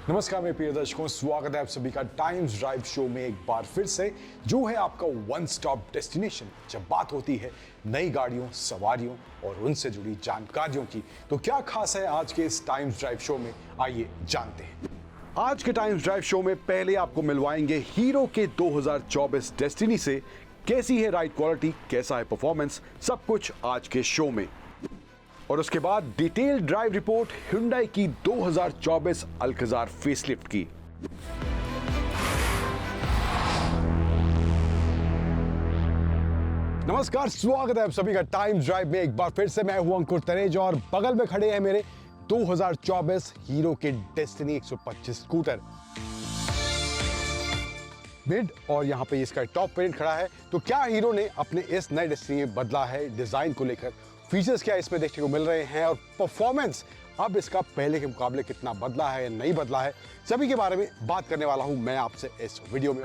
नमस्कार मेरे प्रिय दर्शकों, स्वागत है आप सभी का टाइम्स ड्राइव शो में एक बार फिर से, जो है आपका वन स्टॉप डेस्टिनेशन जब बात होती है नई गाड़ियों, सवारियों और उनसे जुड़ी जानकारियों की। तो क्या खास है आज के इस टाइम्स ड्राइव शो में, आइए जानते हैं। आज के टाइम्स ड्राइव शो में पहले आपको मिलवाएंगे हीरो के 2024 डेस्टिनी से कैसी है राइड क्वालिटी, कैसा है परफॉर्मेंस, सब कुछ आज के शो में। और उसके बाद डिटेल ड्राइव रिपोर्ट Hyundai की 2024 अल्कज़ार फेसलिफ्ट की। नमस्कार, स्वागत है आप सभी का टाइम्स ड्राइव में एक बार फिर से। मैं हूं अंकुर तनेजा और बगल में खड़े हैं मेरे 2024 हीरो के डेस्टिनी 125 स्कूटर मिड, और यहाँ पे इसका टॉप वेरिएंट खड़ा है। तो क्या हीरो ने अपने इस नए डेस्टिनी में बदला है डिजाइन को लेकर, फीचर्स क्या इसमें देखने को मिल रहे हैं, और परफॉर्मेंस अब इसका पहले के मुकाबले कितना बदला है या नहीं बदला है, सभी के बारे में बात करने वाला हूं मैं आपसे इस वीडियो में।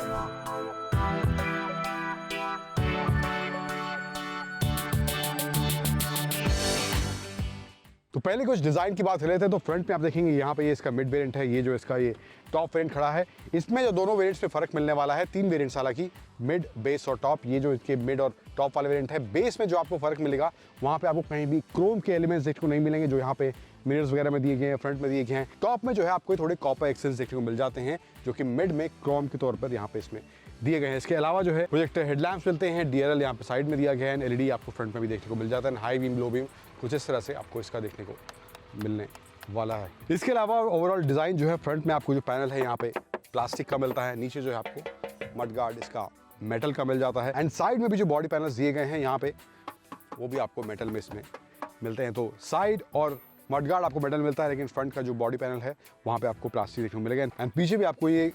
तो पहले कुछ डिज़ाइन की बात कर रहे थे। तो फ्रंट में आप देखेंगे यहाँ पे ये इसका मिड वेरिएंट है, ये जो इसका ये टॉप वेरिएंट खड़ा है। इसमें जो दोनों वेरिएंट्स में फ़र्क मिलने वाला है, 3 वेरिएंट्स हालांकि, मिड, बेस और टॉप। ये जो इसके मिड और टॉप वाले वेरिएंट है, बेस में जो आपको फ़र्क मिलेगा वहाँ पे आपको कहीं भी क्रोम के एलिमेंट्स देखने को नहीं मिलेंगे जो यहाँ पे मिरर्स वगैरह में दिए गए हैं, फ्रंट में दिए गए हैं। टॉप में जो है आपको थोड़े कॉपर एक्सेंट्स देखने को मिल जाते हैं, जो कि मिड में क्रोम के तौर पर यहाँ पे इसमें दिए गए हैं। इसके अलावा जो है प्रोजेक्टर हेडलैम्प्स मिलते हैं, DRL यहाँ पे साइड में दिया गया है, LED आपको फ्रंट में भी देखने को मिल जाता है, हाई बीम, लो बीम, कुछ इस तरह से आपको इसका देखने को मिलने वाला है। इसके अलावा ओवरऑल डिज़ाइन जो है, फ्रंट में आपको जो पैनल है यहाँ पे प्लास्टिक का मिलता है, नीचे जो है आपको मड गार्ड इसका मेटल का मिल जाता है, एंड साइड में भी जो बॉडी पैनल्स दिए गए हैं यहाँ पे वो भी आपको मेटल में इसमें मिलते हैं। तो साइड और मड गार्ड आपको मेटल मिलता है, लेकिन फ्रंट का जो बॉडी पैनल है वहाँ पे आपको प्लास्टिक देखने को मिलेगा, एंड पीछे भी आपको ये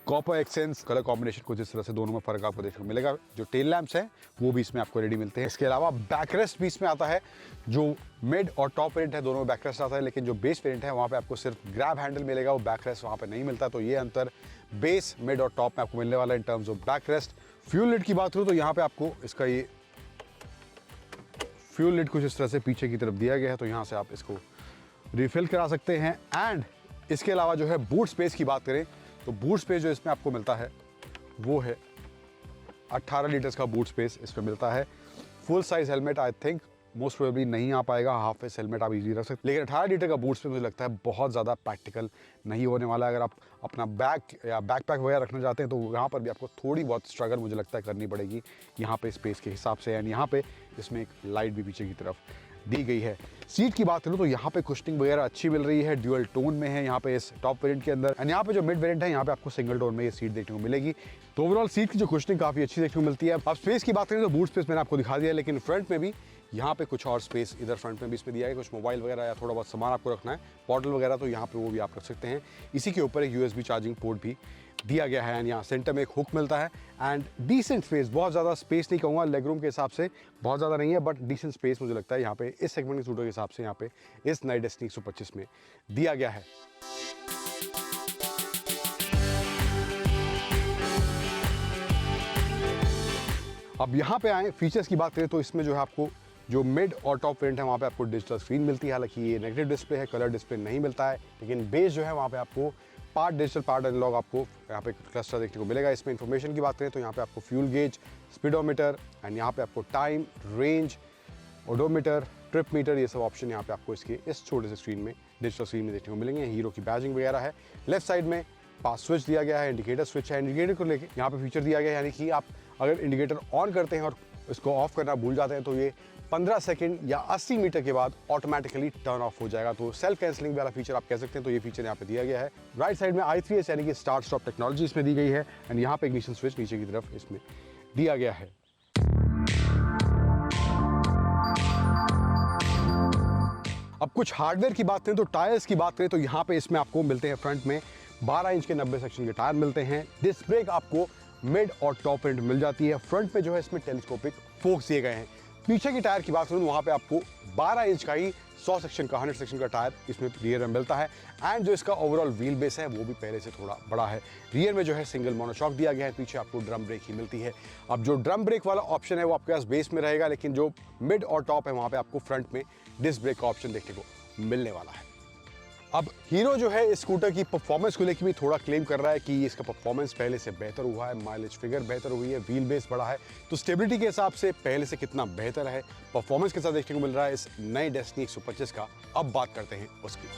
कॉपर एक्सेंट्स कलर कॉम्बिनेशन कुछ इस तरह से दोनों में फर्क आपको देखने को मिलेगा। जो टेल लैंप्स हैं वो भी इसमें आपको रेडी मिलते हैं। इसके अलावा बैकरेस्ट भी इसमें आता है, जो मिड और टॉप वेरिएंट है दोनों में बैकरेस्ट आता है, लेकिन जो बेस वेरिएंट है वहाँ पे आपको सिर्फ ग्रैब हैंडल मिलेगा, वो बैकरेस्ट वहाँ पे नहीं मिलता। तो ये अंतर बेस, मिड और टॉप में आपको मिलने वाला है in terms of backrest. Fuel lid की बात करूँ तो यहाँ पे आपको इसका ये फ्यूल लिड कुछ इस तरह से पीछे की तरफ दिया गया है, तो यहाँ से आप इसको रिफिल करा सकते हैं। एंड इसके अलावा जो है बूट स्पेस की बात करें तो बूट स्पेस जो इसमें आपको मिलता है वो है 18 लीटर्स का बूट स्पेस इसमें मिलता है। Full size helmet I think most probably नहीं आ पाएगा, हाफ फेस हेलमेट आप इजीली रख सकते, लेकिन 18 लीटर का बूट स्पेस मुझे लगता है बहुत ज़्यादा प्रैक्टिकल नहीं होने वाला है। अगर आप अपना बैग या बैकपैक वगैरह रखना चाहते हैं तो यहाँ पर भी आपको थोड़ी बहुत स्ट्रगल मुझे लगता है करनी पड़ेगी यहाँ पे स्पेस के हिसाब से। एंड यहाँ पे इसमें एक लाइट भी पीछे की तरफ दी गई है। सीट की बात करूँ तो यहाँ पे कुशनिंग वगैरह अच्छी मिल रही है, ड्यूअल टोन में है यहाँ पे इस टॉप वेरिएंट के अंदर, एंड यहाँ पे जो मिड वेरिएंट है यहाँ पे आपको सिंगल टोन में ये सीट देखने को मिलेगी। तो ओवरऑल सीट की जो कुशनिंग काफ़ी अच्छी देखने को मिलती है। अब स्पेस की बात करें तो बूट स्पेस मैंने आपको दिखा दिया, लेकिन फ्रंट में भी यहाँ पे कुछ और स्पेस इधर फ्रंट में भी इसमें दिया है। कुछ मोबाइल वगैरह या थोड़ा बहुत सामान आपको रखना है, बॉटल वगैरह, तो यहाँ पे वो भी आप रख सकते हैं। इसी के ऊपर एक USB चार्जिंग पोर्ट भी दिया गया है, एंड यहाँ सेंटर में एक हुक मिलता है, एंड डिसेंट स्पेस, बहुत ज़्यादा स्पेस नहीं कहूँगा, लेग रूम के हिसाब से बहुत ज़्यादा नहीं है, बट डिसेंट स्पेस मुझे लगता है यहाँ पे इस सेगमेंट के सूटों के हिसाब से यहाँ पे इस नई डेस्टिनी 125 में दिया गया है। अब यहाँ पे आए फीचर्स की बात करें तो इसमें जो है आपको जो मिड और टॉप वेरिएंट है वहाँ पे आपको डिजिटल स्क्रीन मिलती है। हालांकि ये नेगेटिव डिस्प्ले है, कलर डिस्प्ले नहीं मिलता है, लेकिन बेस जो है वहाँ पे आपको पार्ट डिजिटल पार्ट एनालॉग आपको यहाँ पे क्लस्टर देखने को मिलेगा। इसमें इन्फॉर्मेशन की बात करें तो यहाँ पे आपको फ्यूल गेज, स्पीडोमीटर, एंड यहाँ पे आपको time, range, odometer, trip meter, ये सब ऑप्शन यहाँ पे आपको इसके इस छोटे से स्क्रीन में, डिजिटल स्क्रीन में देखने को मिलेंगे। हीरो की बैजिंग वगैरह है। लेफ्ट साइड में पास स्विच दिया गया है, इंडिकेटर स्विच है। इंडिकेटर को लेके यहाँ पे फीचर दिया गया है, यानी कि आप अगर इंडिकेटर ऑन करते हैं और इसको ऑफ करना भूल जाते हैं तो ये 15 सेकंड या 80 मीटर के बाद ऑटोमेटिकली टर्न ऑफ हो जाएगा। तो सेल्फ कैंसलिंग वाला फीचर आप कह सकते हैं, तो ये फीचर यहाँ पे दिया गया है। राइट साइड में i3s यानी कि स्टार्ट स्टॉप टेक्नोलॉजी इसमें दी गई है, एंड यहाँ पे इग्निशन स्विच नीचे की तरफ इसमें दिया गया है। अब कुछ हार्डवेयर की बात करें तो टायर्स की बात करें तो यहाँ पे इसमें आपको मिलते हैं फ्रंट में 12 इंच के 90 सेक्शन के टायर मिलते हैं। डिस्क ब्रेक आपको मिड और टॉप वेरिएंट मिल जाती है। फ्रंट में जो है इसमें टेलीस्कोपिक फोक्स दिए गए हैं। पीछे की टायर की बात करूँ तो वहाँ पे आपको 12 इंच का ही 100 सेक्शन का 100 सेक्शन का टायर इसमें रियर में मिलता है, एंड जो इसका ओवरऑल व्हील बेस है वो भी पहले से थोड़ा बड़ा है। रियर में जो है सिंगल मोनोशॉक दिया गया है, पीछे आपको ड्रम ब्रेक ही मिलती है। अब जो ड्रम ब्रेक वाला ऑप्शन है वो आपके पास बेस में रहेगा, लेकिन जो मिड और टॉप है वहाँ पे आपको फ्रंट में डिस्क ब्रेक का ऑप्शन देखने को मिलने वाला है। अब हीरो जो है इस स्कूटर की परफॉर्मेंस को लेकर भी थोड़ा क्लेम कर रहा है कि इसका परफॉर्मेंस पहले से बेहतर हुआ है, माइलेज फिगर बेहतर हुई है, व्हील बेस बढ़ा है। तो स्टेबिलिटी के हिसाब से पहले से कितना बेहतर है, परफॉर्मेंस के साथ देखने को मिल रहा है इस नए डेस्टिनी 125 का। अब बात करते हैं उसकी।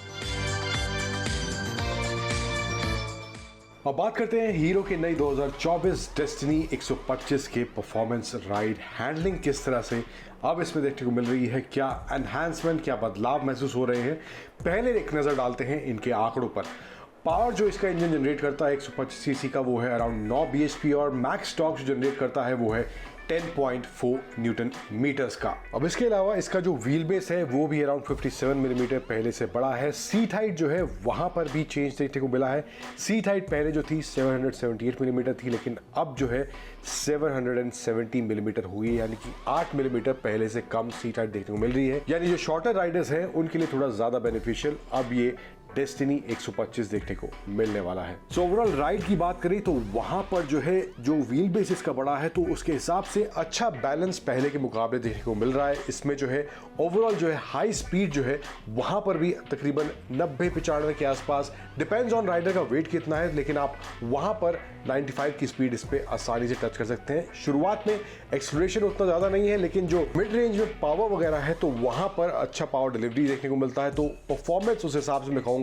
अब बात करते हैं हीरो के नई 2024 डेस्टिनी 125 के परफॉर्मेंस, राइड, हैंडलिंग किस तरह से अब इसमें देखने को मिल रही है, क्या एनहांसमेंट, क्या बदलाव महसूस हो रहे हैं। पहले एक नज़र डालते हैं इनके आंकड़ों पर। पावर जो इसका इंजन जनरेट करता है 125 सीसी का वो है अराउंड 9 bhp और मैक्स टॉर्क जो जनरेट करता है वो है 10.4 न्यूटन मीटर्स का। अब इसके अलावा इसका जो व्हील बेस है वो भी अराउंड 57 मिलीमीटर पहले से बड़ा है। सीट हाइट जो है वहां पर भी चेंज देखने को मिला है। सीट हाइट पहले जो थी 778 मिलीमीटर थी, लेकिन अब जो है 770 मिलीमीटर हुई है, यानी कि 8 मिलीमीटर पहले से कम सीट हाइट देखने को मिल रही है। यानी जो शॉर्टर राइडर्स हैं उनके लिए थोड़ा ज्यादा बेनिफिशियल अब ये डेस्टिनी 125 देखने को मिलने वाला है। सो ओवरऑल राइड की बात करें तो वहां पर जो है जो व्हील बेस इसका बड़ा है तो उसके हिसाब से अच्छा बैलेंस पहले के मुकाबले देखने को मिल रहा है। इसमें जो है ओवरऑल जो है हाई स्पीड जो है वहां पर भी तकरीबन 90-95 के आसपास, डिपेंड्स ऑन राइडर का वेट कितना है, लेकिन आप वहां पर 95 की स्पीड इस पे आसानी से टच कर सकते हैं। शुरुआत में एक्सेलरेशन उतना ज्यादा नहीं है, लेकिन जो मिड रेंज में पावर वगैरह है तो वहां पर अच्छा पावर डिलीवरी देखने को मिलता है। तो परफॉर्मेंस उस हिसाब से मैं कहूंगा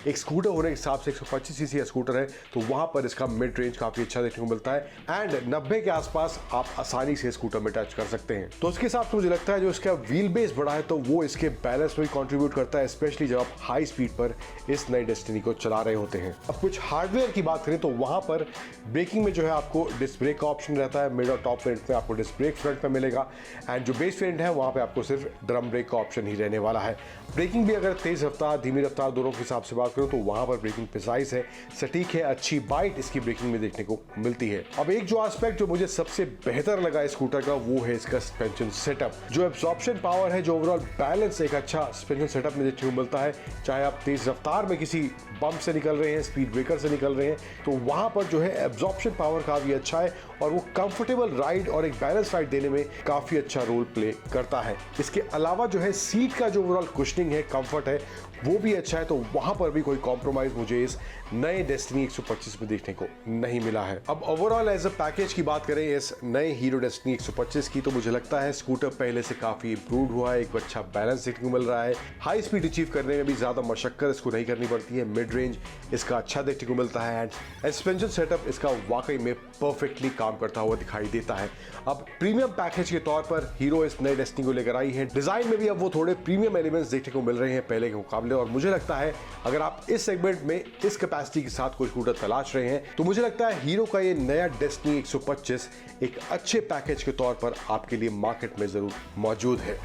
एक स्कूटर होने के हिसाब से 125 सीसी स्कूटर है तो वहां पर इसका मिड रेंज काफी अच्छा देखने को मिलता है एंड 90 के आसपास आप आसानी से स्कूटर में टच कर सकते हैं। तो उसके हिसाब से मुझे लगता है जो इसका व्हील बेस बड़ा है तो वो इसके बैलेंस में कंट्रीब्यूट करता है, स्पेशली जब आप हाई स्पीड पर इस नई डेस्टिनी को चला रहे होते हैं। अब कुछ हार्डवेयर की बात करें तो वहां पर ब्रेकिंग में जो है आपको डिस्क ब्रेक का ऑप्शन रहता है। मिड और टॉप वेरिएंट में आपको डिस्क ब्रेक फ्रंट में मिलेगा एंड जो बेस वेरिएंट है वहां पे आपको सिर्फ ड्रम ब्रेक का ऑप्शन ही रहने वाला है। ब्रेकिंग भी अगर तेज रफ्तार धीमी रफ्तार दोनों के हिसाब से बात करो तो वहां पर ब्रेकिंग प्रिसाइज है, सटीक है, अच्छी बाइट इसकी ब्रेकिंग में देखने को मिलती है। अब एक जो एस्पेक्ट जो मुझे सबसे बेहतर लगा इस स्कूटर का वो है इसका सस्पेंशन सेटअप। जो एब्जॉर्प्शन पावर है, जो ओवरऑल बैलेंस एक अच्छा सस्पेंशन सेटअप में देखने को मिलता है। चाहे आप तेज रफ्तार में किसी बम्प से निकल रहे हैं, स्पीड ब्रेकर से निकल रहे हैं तो वहां पर जो है एब्जॉर्प्शन पावर काफी अच्छा है और वो कंफर्टेबल राइड और एक बैलेंस राइड देने में काफी अच्छा रोल प्ले करता है। इसके अलावा जो है सीट का जो ओवरऑल कुशनिंग है, कंफर्ट है, वो भी अच्छा है। तो वहां पर भी कोई कॉम्प्रोमाइज मुझे इस नए डेस्टिनी 125 में देखने को नहीं मिला है। अब ओवरऑल एज अ पैकेज की बात करें इस नए हीरो डेस्टिनी 125 की तो मुझे लगता है स्कूटर पहले से काफी इंप्रूव्ड हुआ है, एक अच्छा बैलेंस देखने को मिल रहा है। हाई स्पीड अचीव करने में भी ज्यादा मशक्कत इसको नहीं करनी पड़ती है। मिड रेंज इसका अच्छा देखने को मिलता है एंड सस्पेंशन सेटअप इसका वाकई में परफेक्टली काम करता हुआ दिखाई देता है। अब प्रीमियम पैकेज के तौर पर हीरो इस नए डेस्टिनी को लेकर आई है। डिजाइन में भी अब वो थोड़े प्रीमियम एलिमेंट्स देखने को मिल रहे हैं पहले के मुकाबले और मुझे लगता है अगर आप इस सेगमेंट में इस कैपेसिटी के साथ कोई स्कूटर तलाश रहे हैं तो मुझे लगता है हीरो का ये नया डेस्टिनी 125 एक अच्छे पैकेज के तौर पर आपके लिए मार्केट में जरूर मौजूद है।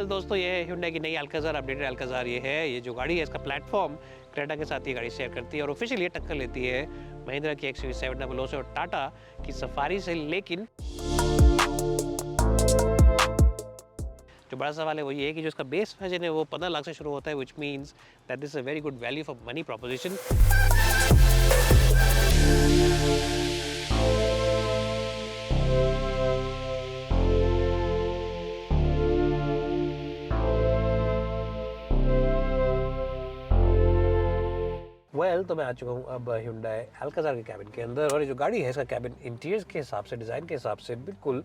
दोस्तों ये है Hyundai की नई अल्काज़ार, अपडेटेड अल्काज़ार। ये जो गाड़ी है इसका प्लेटफॉर्म क्रेटा के साथ ये गाड़ी शेयर करती है और ऑफिशियली ये टक्कर लेती है महिंद्रा की XUV700 से और टाटा की सफारी से। लेकिन जो बड़ा सवाल है वो ये है कि जो इसका बेस वर्जन है वो 15 लाख से शुरू होता है, which means that this is a very good value for money proposition. तो मैं आ चुका हूँ अब Hyundai अल्काज़ार के कैबिन के अंदर और ये जो गाड़ी है इसका कैबिन इंटीरियर्स के हिसाब से, डिज़ाइन के हिसाब से बिल्कुल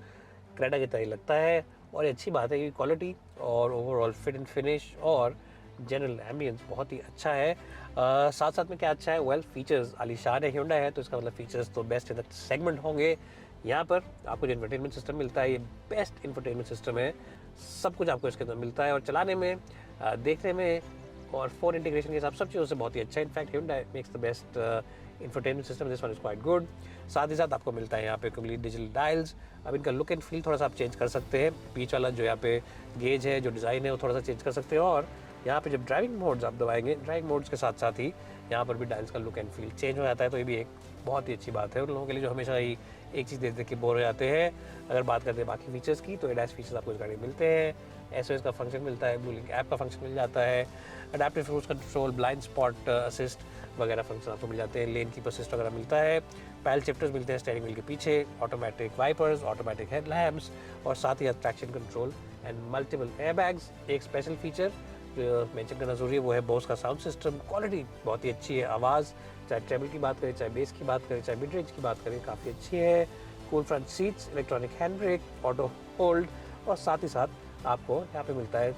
क्रेटा की तरह लगता है। और ये अच्छी बात है कि क्वालिटी और ओवरऑल फिट एंड फिनिश और जनरल एम्बियंस बहुत ही अच्छा है। साथ साथ में क्या अच्छा है, वेल फीचर्स आलीशान है। Hyundai है तो इसका मतलब फीचर्स तो बेस्ट इन द सेगमेंट होंगे। यहाँ पर आपको जो इंफोटेनमेंट सिस्टम मिलता है ये बेस्ट इंफोटेनमेंट सिस्टम है। सब कुछ आपको इसके अंदर मिलता है और चलाने में, देखने में और फोन इंटीग्रेशन के हिसाब सब चीज़ों से बहुत ही अच्छा है। In fact Hyundai makes the best infotainment system, this one is quite good. साथ ही साथ आपको मिलता है यहाँ पे कंप्लीट डिजिटल डायल्स। अब इनका लुक एंड फील थोड़ा सा आप चेंज कर सकते हैं। बीच वाला जो यहाँ पे गेज है, जो डिज़ाइन है वो थोड़ा सा चेंज कर सकते हैं और यहाँ पे जब ड्राइविंग मोड्स आप दबाएंगे, ड्राइविंग मोड्स के साथ साथ ही यहाँ पर भी डायल्स का लुक एंड फील चेंज हो जाता है। तो ये भी एक बहुत ही अच्छी बात है उन लोगों के लिए जो हमेशा ही एक चीज़ देख देख के बोर हो जाते हैं। अगर बात करते हैं बाकी फीचर्स की तो एडवांस फीचर्स आपको इस गाड़ी में मिलते हैं। SOS का फंक्शन मिलता है, ब्लूलिंक ऐप का फंक्शन मिल जाता है, adaptive cruise control, blind spot assist वगैरह फंक्शन आपको मिल जाते हैं, लेन कीपर असिस्ट वगैरह मिलता है, पैडल शिफ्टर्स मिलते हैं स्टीयरिंग व्हील के पीछे, ऑटोमेटिक वाइपर्स, ऑटोमेटिक हेडलैम्प्स और साथ ही traction control and multiple airbags. एक स्पेशल फीचर जो मेंशन करना ज़रूरी है वो है बोस का साउंड सिस्टम। क्वालिटी बहुत ही अच्छी है, आवाज़ चाहे ट्रेबल की बात करें, चाहे बेस की बात करें, चाहे मिड रेंज की बात करें, काफ़ी अच्छी है। Cool front seats, electronic hand brake, auto hold और साथ ही साथ आपको यहाँ पे मिलता है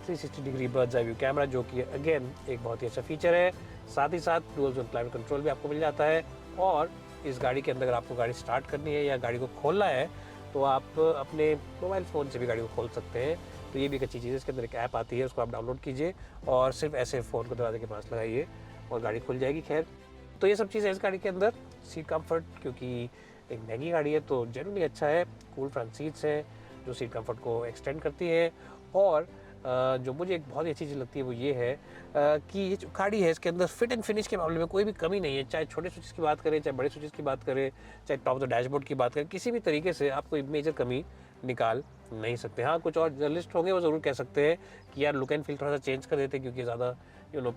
360 degree birds eye view camera, जो कि अगेन एक बहुत ही अच्छा फीचर है। साथ ही साथ डुअल जोन क्लाइमेट कंट्रोल भी आपको मिल जाता है। और इस गाड़ी के अंदर अगर आपको गाड़ी स्टार्ट करनी है या गाड़ी को खोलना है तो आप अपने मोबाइल फ़ोन से भी गाड़ी को खोल सकते हैं। तो ये भी एक अच्छी चीज़ है। इसके अंदर एक ऐप आती है, उसको आप डाउनलोड कीजिए और सिर्फ ऐसे फ़ोन को दरवाजे के पास लगाइए और गाड़ी खुल जाएगी। खैर, तो ये सब चीज़ें इस गाड़ी के अंदर। सीट कंफर्ट, क्योंकि एक महंगी गाड़ी है तो जनरली अच्छा है। कूल फ्रंट सीट्स हैं जो सीट कंफर्ट को एक्सटेंड करती है। और जो मुझे एक बहुत ही अच्छी चीज़ लगती है वो ये है कि ये जो गाड़ी है इसके अंदर फिट एंड फिनिश के मामले में कोई भी कमी नहीं है। चाहे छोटे स्विचेस की बात करें, चाहे बड़े स्विचेस की बात करें, चाहे टॉप ऑफ द डैशबोर्ड की बात करें, किसी भी तरीके से आप कोई मेजर कमी निकाल नहीं सकते। हाँ, कुछ और जर्नलिस्ट होंगे वो ज़रूर कह सकते हैं कि यार लुक एंड फील थोड़ा सा चेंज कर देते क्योंकि ज़्यादा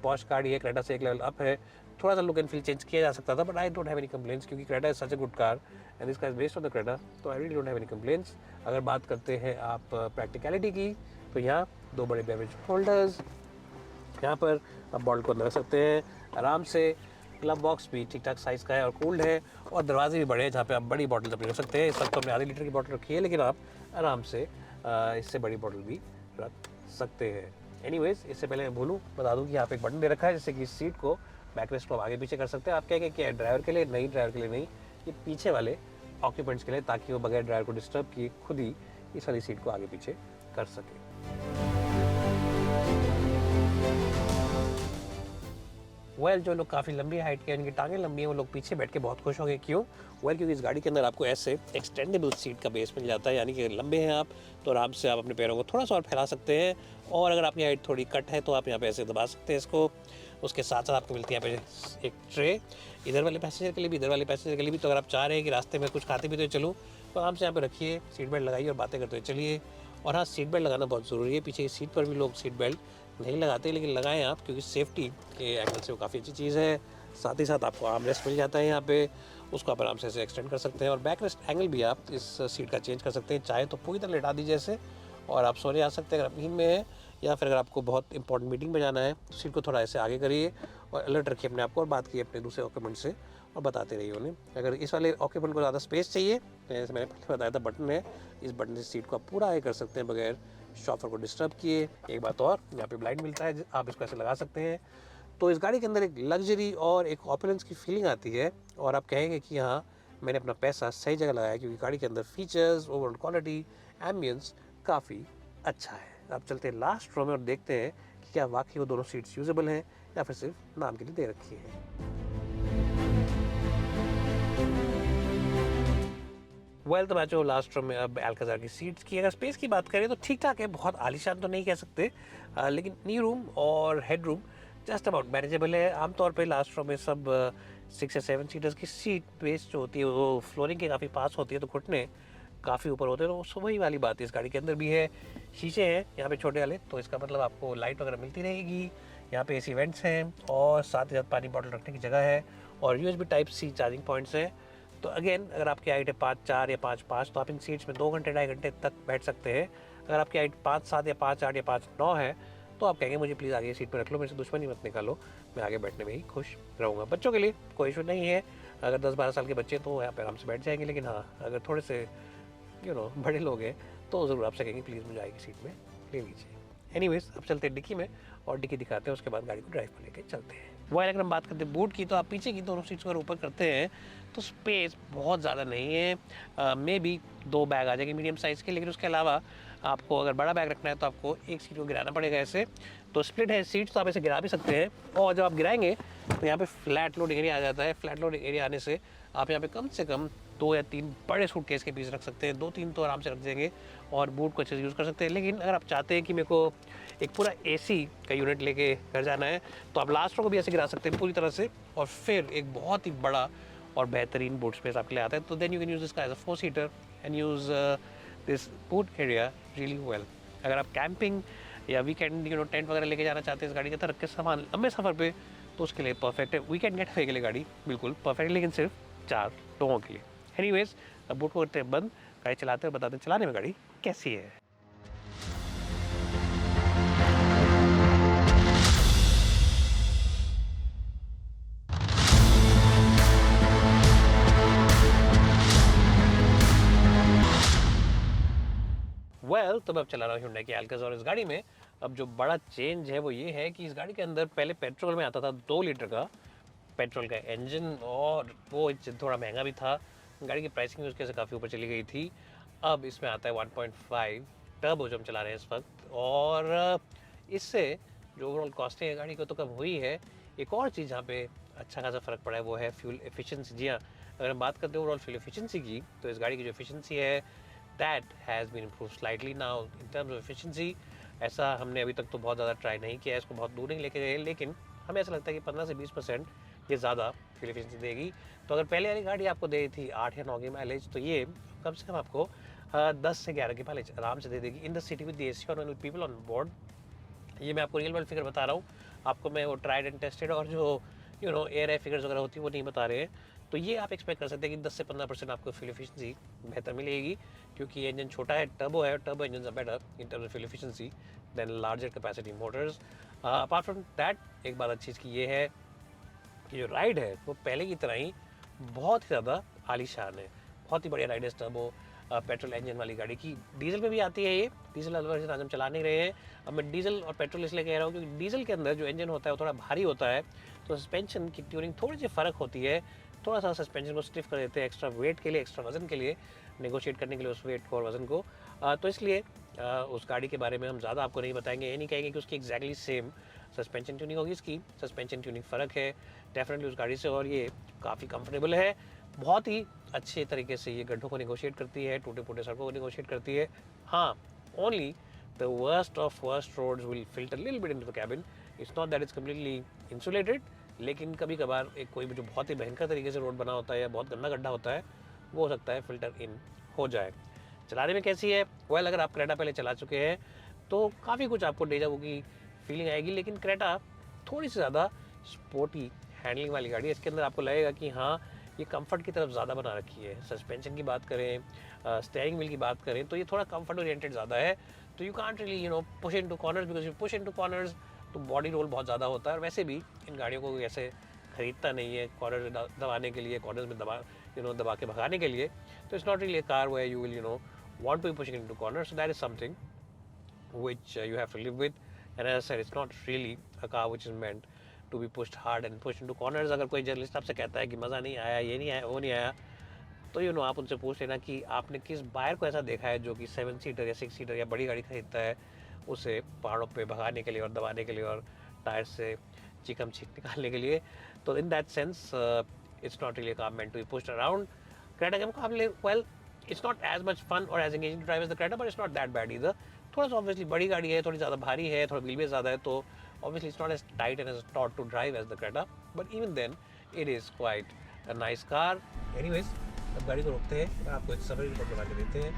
पॉश गाड़ी है, क्रेटा से एक लेवल अप है, थोड़ा सा लुक एंड फील चेंज किया जा सकता था। But I don't have any complaints क्योंकि Creta is such a good car and this car is based on the Creta, तो I really don't have any complaints. अगर बात करते हैं आप प्रैक्टिकलिटी की, तो यहाँ 2 बड़े बेवरेज होल्डर्स, यहाँ पर आप बॉटल को अंदर रख सकते हैं आराम से। ग्लव बॉक्स भी ठीक ठाक साइज़ का है और कूल्ड है, और दरवाजे भी बड़े हैं जहाँ पे आप बड़ी बॉटल अपनी रख सकते हैं। इस वक्त तो हमने आधे लीटर की बॉटल रखी है, लेकिन आप आराम से इससे बड़ी बॉटल भी रख सकते हैं। एनीवेज, इससे पहले मैं भूलूँ बता दूँ कि यहाँ पे एक बटन दे रखा है जिससे कि सीट को बैकरेस्ट को आप आगे पीछे कर सकते हैं। आप क्या क्या ड्राइवर के लिए नहीं, ड्राइवर के लिए नहीं, ये पीछे वाले ऑक्यूपेंट्स के लिए, ताकि वो बगैर ड्राइवर को डिस्टर्ब किए खुद ही इस वाली सीट को आगे पीछे कर सके। जो लोग काफ़ी लंबी हाइट के, उनकी टांगें लंबी हैं, वो लोग पीछे बैठ के बहुत खुश होंगे। क्यों? क्योंकि इस गाड़ी के अंदर आपको ऐसे एक्सटेंडेबल सीट का बेस मिल जाता है, यानी कि लंबे हैं आप तो आराम से आप अपने पैरों को थोड़ा सा और फैला सकते हैं। और अगर आपकी हाइट थोड़ी कट है तो आप यहाँ पे ऐसे दबा सकते हैं इसको। उसके साथ साथ आपको मिलती है यहाँ पे एक ट्रे, इधर वाले पैसेंजर के लिए भी, इधर वाले पैसेंजर के लिए भी। तो अगर आप चाह रहे हैं कि रास्ते में कुछ खाते पीते चलूँ तो आराम से यहाँ पे रखिए, सीट बेल्ट लगाइए और बातें करते हुए चलिए। और हाँ, सीट बेल्ट लगाना बहुत ज़रूरी है। पीछे की सीट पर भी लोग सीट बेल्ट नहीं लगाते, लेकिन लगाएं आप, क्योंकि सेफ्टी के एंगल से वो काफ़ी अच्छी चीज़ है। साथ ही साथ आपको आर्म रेस्ट मिल जाता है यहाँ पे, उसको आप आराम से ऐसे एक्सटेंड कर सकते हैं। और बैक रेस्ट एंगल भी आप इस सीट का चेंज कर सकते हैं, चाहे तो पूरी तरह लेटा दीजिए ऐसे और आप सोने आ सकते हैं अगर आप नींद में है, या फिर अगर आपको बहुत इंपॉर्टेंट मीटिंग में जाना है तो सीट को थोड़ा ऐसे आगे करिए और अलर्ट रखिए अपने आप को और बात कीजिए अपने दूसरे ऑक्यूपेंट से और बताते रहिए उन्हें। अगर इस वाले ऑक्यूपेंट को ज़्यादा स्पेस चाहिए, जैसे मैंने पहले बताया था बटन है, इस बटन से सीट को आप पूरा आगे कर सकते हैं बगैर शॉफर को डिस्टर्ब किए। एक बात और, यहाँ पे ब्लाइंड मिलता है, आप इसको ऐसे लगा सकते हैं। तो इस गाड़ी के अंदर एक लग्जरी और एक ऑपुलेंस की फीलिंग आती है और आप कहेंगे कि हाँ, मैंने अपना पैसा सही जगह लगाया, क्योंकि गाड़ी के अंदर फीचर्स, ओवरऑल क्वालिटी, एम्बियंस काफ़ी अच्छा है। अब चलते हैं लास्ट रो में और देखते हैं कि क्या वाकई वो दोनों सीट्स यूजेबल हैं या फिर सिर्फ नाम के लिए दे रखी है। तो मैं जो लास्ट रो में अब अल्काज़ार की सीट्स की अगर स्पेस की बात करें तो ठीक ठाक है, बहुत आलीशान तो नहीं कह सकते, लेकिन नी रूम और head room just about manageable है। आमतौर पे लास्ट रो में सब 6 या 7 सीटर्स की सीट बेस जो होती है वो फ्लोरिंग के काफ़ी पास होती है, तो घुटने काफ़ी ऊपर होते हैं। तो वही वाली बात है, इस गाड़ी के अंदर भी है। शीशे हैं यहाँ पे छोटे वाले, तो इसका मतलब आपको लाइट वगैरह मिलती रहेगी। यहाँ पे AC वेंट्स हैं और साथ ही साथ पानी बॉटल रखने की जगह है और USB Type-C चार्जिंग पॉइंट्स हैं। तो अगेन, अगर आपकी हाइट है 5'4" या 5'5", तो आप इन सीट्स में 2 घंटे 2.5 घंटे तक बैठ सकते हैं। अगर आपकी हाइट 5'7" या 5'8" या 5'9" है तो आप कहेंगे मुझे प्लीज़ आगे सीट पर रख लो, मेरे से दुश्मनी मत निकालो, मैं आगे बैठने में ही खुश रहूँगा। बच्चों के लिए कोई इशू नहीं है, अगर 10-12 साल के बच्चे तो यहाँ पर आराम से बैठ जाएंगे, लेकिन हाँ, अगर थोड़े से बड़े लोग हैं तो ज़रूर आपसे कहेंगे प्लीज़ मुझे आगे सीट में ले लीजिए। एनीवेज, अब चलते हैं डिक्की में और डिक्की दिखाते हैं, उसके बाद गाड़ी को ड्राइव पर लेके चलते हैं। वाइल अगर हम बात करते हैं बूट की, तो आप पीछे की दोनों सीट्स अगर ऊपर करते हैं तो स्पेस बहुत ज़्यादा नहीं है। मे बी 2 बैग आ जाएंगे मीडियम साइज़ के, लेकिन उसके अलावा आपको अगर बड़ा बैग रखना है तो आपको एक सीट को गिराना पड़ेगा ऐसे। तो स्प्लिट है सीट्स, तो आप ऐसे गिरा भी सकते हैं और जब आप गिराएंगे तो यहाँ पे फ्लैट लोडिंग एरिया आ जाता है। फ्लैट लोडिंग एरिया आने से आप यहाँ पे कम से कम 2 या 3 बड़े सूटकेस के पीस रख सकते हैं, 2-3 तो आराम से रख देंगे और बूट को अच्छे से यूज़ कर सकते हैं। लेकिन अगर आप चाहते हैं कि मेरे को एक पूरा AC का यूनिट लेके घर जाना है तो आप लास्ट रो को भी ऐसे गिरा सकते हैं पूरी तरह से, और फिर एक बहुत ही बड़ा और बेहतरीन बूट स्पेस आपके लिए आता है। तो then you can use this as a 4-सीटर and use this boot area really well. अगर आप कैंपिंग या वीकेंड टेंट वगैरह लेके जाना चाहते हैं इस गाड़ी के अंदर रख के सामान लंबे सफ़र पे, तो उसके लिए परफेक्ट है। वीकेंड गेटवे के लिए गाड़ी बिल्कुल परफेक्ट है, लेकिन सिर्फ 4 लोगों के लिए। एनीवेज, अब बोट को करते हैं बंद, गाड़ी चलाते हुए बताते हैं चलाने में गाड़ी कैसी है। तो मैं अब चला रहा हूँ Hyundai की Alcaz, और इस गाड़ी में अब जो बड़ा चेंज है वो ये है कि इस गाड़ी के अंदर पहले पेट्रोल में आता था 2 लीटर का पेट्रोल का इंजन, और वो थोड़ा महंगा भी था, गाड़ी की प्राइसिंग भी उसके से काफ़ी ऊपर चली गई थी। अब इसमें आता है 1.5 टर्बो जो हम चला रहे हैं इस वक्त, और इससे जो ओवरऑल कॉस्टिंग है गाड़ी को तो कम हुई है। एक और चीज़ जहाँ पे अच्छा खासा फ़र्क पड़ा है वो है फ्यूल एफिशिएंसी। जी हाँ, अगर हम बात करते हैं ओवरऑल फ्यूल एफिशिएंसी की, तो इस गाड़ी की जो एफिशिएंसी है that has been improved slightly now in terms of efficiency। ऐसा हमने अभी तक तो बहुत ज़्यादा ट्राई नहीं किया, इसको बहुत दूर नहीं लेके गए, लेकिन हमें ऐसा लगता है कि 15 से 20% ये ज़्यादा फ्यूल एफिशिएंसी देगी। तो अगर पहले वाली गाड़ी आपको दे रही थी 8 या 9 की माइलेज, तो ये कम से कम आपको 10 से 11 की माइलेज आराम से दे देगी in the city with the AC और पीपल ऑन बोर्ड। ये मैं आपको रियल वर्ल्ड फिगर बता रहा हूँ, आपको मैं वो ट्राइड एंड टेस्टेड और जो एयर फिगर्स वगैरह होती है वो नहीं बता रहे हैं। तो ये आप एक्सपेक्ट कर सकते हैं कि 10 से 15% आपको फ्यूल एफिशिएंसी बेहतर मिलेगी, क्योंकि ये इंजन छोटा है, टर्बो है, turbo engine are better in terms of fuel efficiency than larger capacity motors. Apart from that, एक बात अच्छी इसकी ये है कि जो राइड है वो पहले की तरह ही बहुत ही ज़्यादा आलीशान है, बहुत ही बढ़िया राइड है टर्बो पेट्रोल इंजन वाली गाड़ी की। डीजल में भी आती है ये, डीजल वर्जन आज हम चला नहीं रहे हैं। अब मैं डीजल और पेट्रोल इसलिए कह रहा हूँ क्योंकि डीजल के अंदर जो इंजन होता है वो थोड़ा भारी होता है, तो सस्पेंशन की ट्यूनिंग थोड़ी सी फ़र्क होती है, थोड़ा सा सस्पेंशन को स्टिफ कर देते हैं एक्स्ट्रा वेट के लिए, एक्स्ट्रा वजन के लिए, नेगोशिएट करने के लिए उस वेट को और वजन को। तो इसलिए उस गाड़ी के बारे में हम ज़्यादा आपको नहीं बताएंगे, ये नहीं कहेंगे कि उसकी एग्जैक्टली सेम सस्पेंशन ट्यूनिंग होगी। इसकी सस्पेंशन ट्यूनिंग फ़र्क है डेफिनेटली उस गाड़ी से, और ये काफ़ी कंफर्टेबल है, बहुत ही अच्छे तरीके से ये गड्ढों को नेगोशिएट करती है, टूटे फूटे सड़कों को नेगोशिएट करती है। हाँ, only the worst of worst roads will filter little bit into the cabin. It's not that it's completely insulated, लेकिन कभी कभार एक कोई जो बहुत ही भयंकर तरीके से रोड बना होता है या बहुत गंदा गड्ढा होता है, वो हो सकता है फिल्टर इन हो जाए। चलाने में कैसी है? वेल, अगर आप क्रेटा पहले चला चुके हैं तो काफ़ी कुछ आपको डेजा वू की फीलिंग आएगी, लेकिन क्रेटा थोड़ी सी ज़्यादा स्पोर्टी हैंडलिंग वाली गाड़ी है। इसके अंदर आपको लगेगा कि हाँ, ये कंफर्ट की तरफ ज़्यादा बना रखी है। सस्पेंशन की बात करें, स्टीयरिंग व्हील की बात करें, तो ये थोड़ा कंफर्ट ओरिएंटेड ज़्यादा है। तो you can't really push into corners, because you push into corners तो बॉडी रोल बहुत ज़्यादा होता है, और वैसे भी इन गाड़ियों को ऐसे खरीदता नहीं है कॉर्नर दबाने के लिए, कॉर्नर्स में दबा के भगाने के लिए। तो it's not really a car where you will want to be pushing into corners, so that is something which you have to live with. And as I said, it's not really a car which is meant to be pushed hard and pushed into corners. अगर कोई journalist आपसे कहता है कि मज़ा नहीं आया, ये नहीं आया, वो नहीं आया, तो आप उनसे पूछ लेना कि आपने किस बायर को ऐसा देखा है जो कि 7 सीटर या 6 सीटर या बड़ी गाड़ी खरीदता है उसे पहाड़ों पे भगाने के लिए और दबाने के लिए और टायर से चिकम चीक निकालने के लिए। तो in that sense it's not really a car meant to be pushed around. Creta के मुकाबले well, it's not as much fun or as engaging to drive as the Creta, but it's not that bad either. थोड़ा सा obviously बड़ी गाड़ी है, थोड़ी ज़्यादा भारी है, थोड़ा wheelbase ज़्यादा है, तो obviously it's not as tight and as taut to drive as the Creta, but even then it is quite a nice car. Anyways, अब गाड़ी को रोकते हैं और आपको एक समरी रिपोर्ट बना के देते हैं।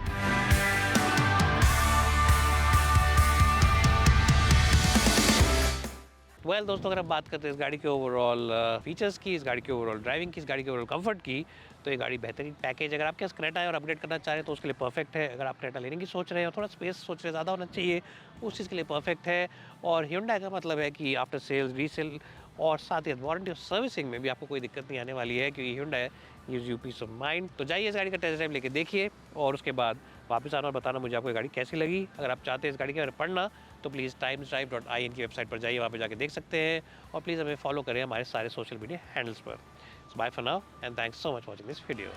वेल दोस्तों, अगर हम बात करते हैं इस गाड़ी के ओवरऑल फीचर्स की, इस गाड़ी के ओवरऑल ड्राइविंग की, इस गाड़ी के ओवरऑल कंफर्ट की, तो ये गाड़ी बेहतरीन पैकेज। अगर आपके पास क्रेटा है और अपग्रेड करना चाह रहे हैं तो उसके लिए परफेक्ट है। अगर आप क्रेटा लेने की सोच रहे हैं और थोड़ा स्पेस सोच रहे हैं ज़्यादा होना चाहिए, उस चीज़ के लिए परफेक्ट है। और Hyundai का मतलब है कि आफ्टर सेल्स, रीसेल और साथ ही वारंटी और सर्विसिंग में भी आपको कोई दिक्कत नहीं आने वाली है, क्योंकि Hyundai gives you peace of mind. तो जाइए इस गाड़ी का टेस्ट ड्राइव लेके देखिए और उसके बाद वापस आना और बताना मुझे आपको गाड़ी कैसी लगी। अगर आप चाहते हैं इस गाड़ी के बारे में पढ़ना तो प्लीज़ timesdrive.in की वेबसाइट पर जाइए, वहाँ पे जाके देख सकते हैं। और प्लीज़ हमें फॉलो करें हमारे सारे सोशल मीडिया हैंडल्स पर। So bye for now and thanks so much watching this video.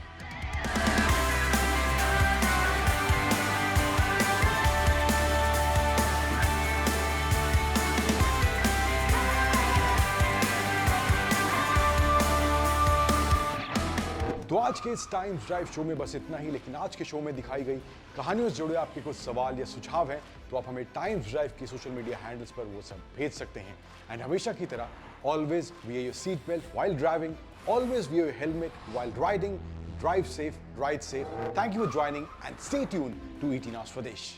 तो आज के इस टाइम्स ड्राइव शो में बस इतना ही, लेकिन आज के शो में दिखाई गई कहानियों से जुड़े आपके कुछ सवाल या सुझाव हैं तो आप हमें टाइम्स ड्राइव की सोशल मीडिया हैंडल्स पर वो सब भेज सकते हैं। एंड हमेशा की तरह always wear your seat belt while driving, always wear your helmet while riding, drive safe, ride safe. Thank you for joining and stay tuned to ET Now Swadesh।